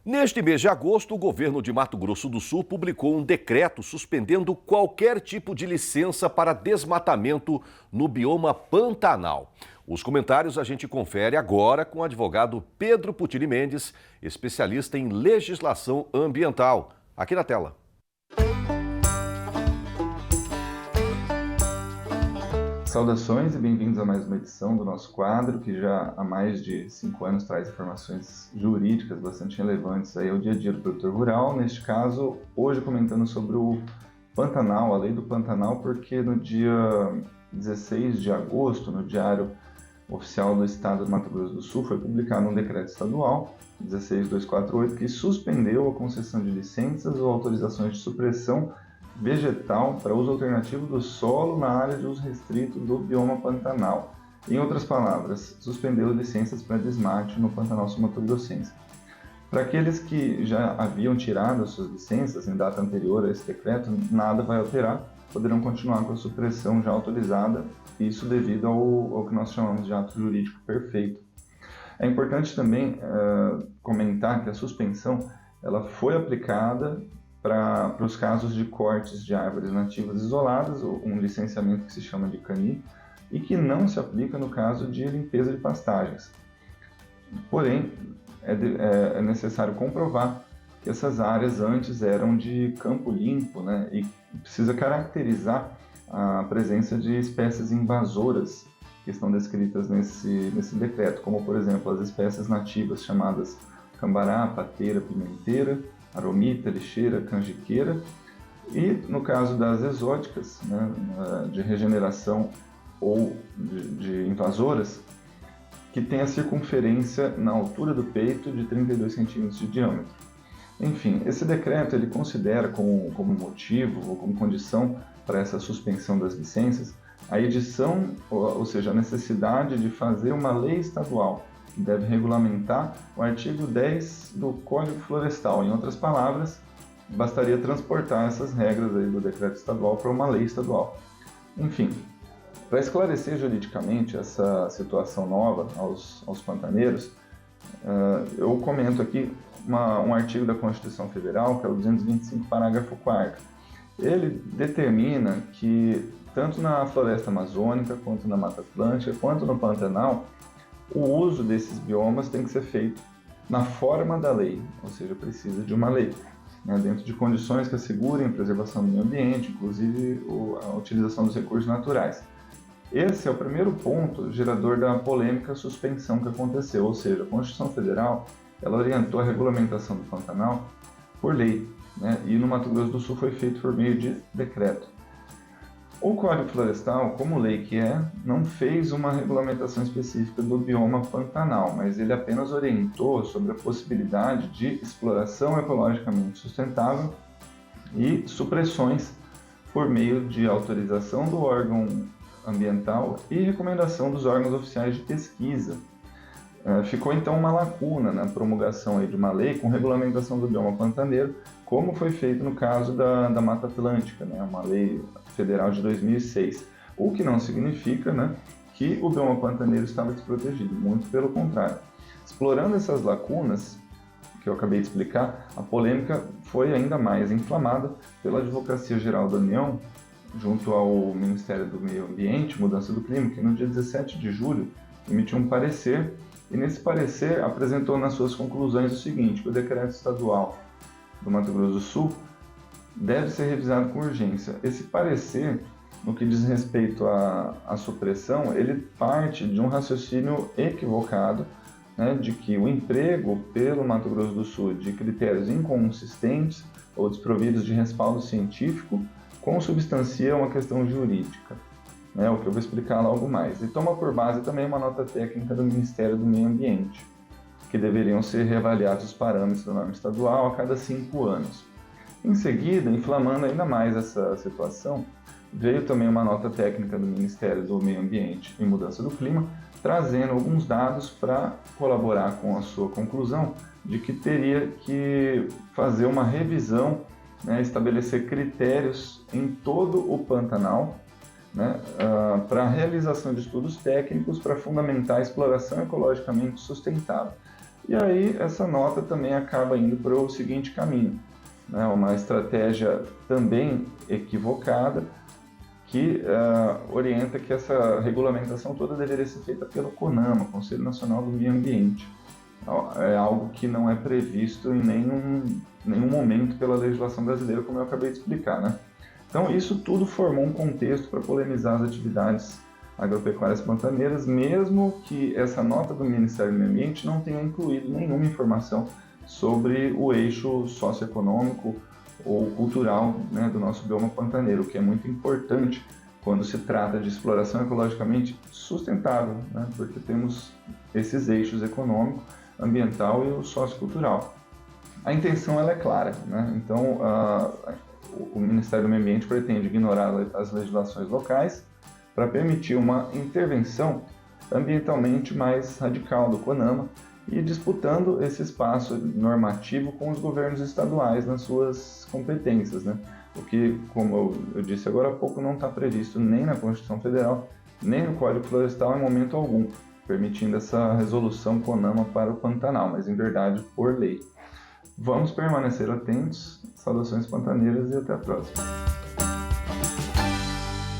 Neste mês de agosto, o governo de Mato Grosso do Sul publicou um decreto suspendendo qualquer tipo de licença para desmatamento no bioma Pantanal. Os comentários a gente confere agora com o advogado Pedro Putini Mendes, especialista em legislação ambiental. Aqui na tela. Saudações e bem-vindos a mais uma edição do nosso quadro, que já há mais de 5 anos traz informações jurídicas bastante relevantes aí ao dia a dia do produtor rural. Neste caso, hoje comentando sobre o Pantanal, a lei do Pantanal, porque no dia 16 de agosto, no Diário Oficial do Estado do Mato Grosso do Sul, foi publicado um decreto estadual, 16248, que suspendeu a concessão de licenças ou autorizações de supressão vegetal para uso alternativo do solo na área de uso restrito do bioma Pantanal. Em outras palavras, suspendeu licenças para desmate no Pantanal sul-mato-grossense. Para aqueles que já haviam tirado as suas licenças em data anterior a esse decreto, nada vai alterar, poderão continuar com a supressão já autorizada, isso devido ao que nós chamamos de ato jurídico perfeito. É importante também comentar que a suspensão ela foi aplicada para os casos de cortes de árvores nativas isoladas, um licenciamento que se chama de CANI, e que não se aplica no caso de limpeza de pastagens. Porém, é necessário comprovar que essas áreas antes eram de campo limpo, né, e precisa caracterizar a presença de espécies invasoras que estão descritas nesse decreto, como, por exemplo, as espécies nativas chamadas cambará, pateira, pimenteira, aromita, lixeira, canjiqueira, e no caso das exóticas, né, de regeneração ou de invasoras, que tem a circunferência na altura do peito de 32 centímetros de diâmetro. Enfim, esse decreto ele considera como motivo ou como condição para essa suspensão das licenças a edição, ou seja, a necessidade de fazer uma lei estadual que deve regulamentar o artigo 10 do Código Florestal. Em outras palavras, bastaria transportar essas regras aí do decreto estadual para uma lei estadual. Enfim, para esclarecer juridicamente essa situação nova aos pantaneiros, eu comento aqui um artigo da Constituição Federal, que é o 225, parágrafo 4º. Ele determina que, tanto na floresta amazônica, quanto na Mata Atlântica, quanto no Pantanal, o uso desses biomas tem que ser feito na forma da lei, ou seja, precisa de uma lei, né, dentro de condições que assegurem a preservação do meio ambiente, inclusive a utilização dos recursos naturais. Esse é o primeiro ponto gerador da polêmica suspensão que aconteceu, ou seja, a Constituição Federal ela orientou a regulamentação do Pantanal por lei, né, e no Mato Grosso do Sul foi feito por meio de decreto. O Código Florestal, como lei que não fez uma regulamentação específica do bioma Pantanal, mas ele apenas orientou sobre a possibilidade de exploração ecologicamente sustentável e supressões por meio de autorização do órgão ambiental e recomendação dos órgãos oficiais de pesquisa. Ficou então uma lacuna na promulgação aí de uma lei com regulamentação do bioma pantaneiro, como foi feito no caso da Mata Atlântica, né, uma lei federal de 2006, o que não significa, né, que o bioma pantaneiro estava desprotegido, muito pelo contrário. Explorando essas lacunas que eu acabei de explicar, a polêmica foi ainda mais inflamada pela Advocacia Geral da União, junto ao Ministério do Meio Ambiente e Mudança do Clima, que no dia 17 de julho emitiu um parecer, e nesse parecer apresentou nas suas conclusões o seguinte: que o decreto estadual do Mato Grosso do Sul deve ser revisado com urgência. Esse parecer, no que diz respeito à supressão, ele parte de um raciocínio equivocado, né, de que o emprego pelo Mato Grosso do Sul de critérios inconsistentes ou desprovidos de respaldo científico consubstancia uma questão jurídica, né, o que eu vou explicar logo mais. E toma por base também uma nota técnica do Ministério do Meio Ambiente, que deveriam ser reavaliados os parâmetros da norma estadual a cada 5 anos. Em seguida, inflamando ainda mais essa situação, veio também uma nota técnica do Ministério do Meio Ambiente e Mudança do Clima, trazendo alguns dados para colaborar com a sua conclusão de que teria que fazer uma revisão, né, estabelecer critérios em todo o Pantanal, né, para a realização de estudos técnicos para fundamentar a exploração ecologicamente sustentável. E aí essa nota também acaba indo para o seguinte caminho, né? Uma estratégia também equivocada que orienta que essa regulamentação toda deveria ser feita pelo CONAMA, Conselho Nacional do Meio Ambiente. É algo que não é previsto em nenhum momento pela legislação brasileira, como eu acabei de explicar, né? Então, isso tudo formou um contexto para polemizar as atividades agropecuárias pantaneiras, mesmo que essa nota do Ministério do Meio Ambiente não tenha incluído nenhuma informação sobre o eixo socioeconômico ou cultural, né, do nosso bioma pantaneiro, o que é muito importante quando se trata de exploração ecologicamente sustentável, né, porque temos esses eixos econômico, ambiental e o sociocultural. A intenção ela é clara, né? Então o Ministério do Meio Ambiente pretende ignorar as legislações locais para permitir uma intervenção ambientalmente mais radical do CONAMA e disputando esse espaço normativo com os governos estaduais nas suas competências, né? O que, como eu disse agora há pouco, não está previsto nem na Constituição Federal, nem no Código Florestal em momento algum, permitindo essa resolução CONAMA para o Pantanal, mas em verdade por lei. Vamos permanecer atentos, saudações pantaneiras e até a próxima.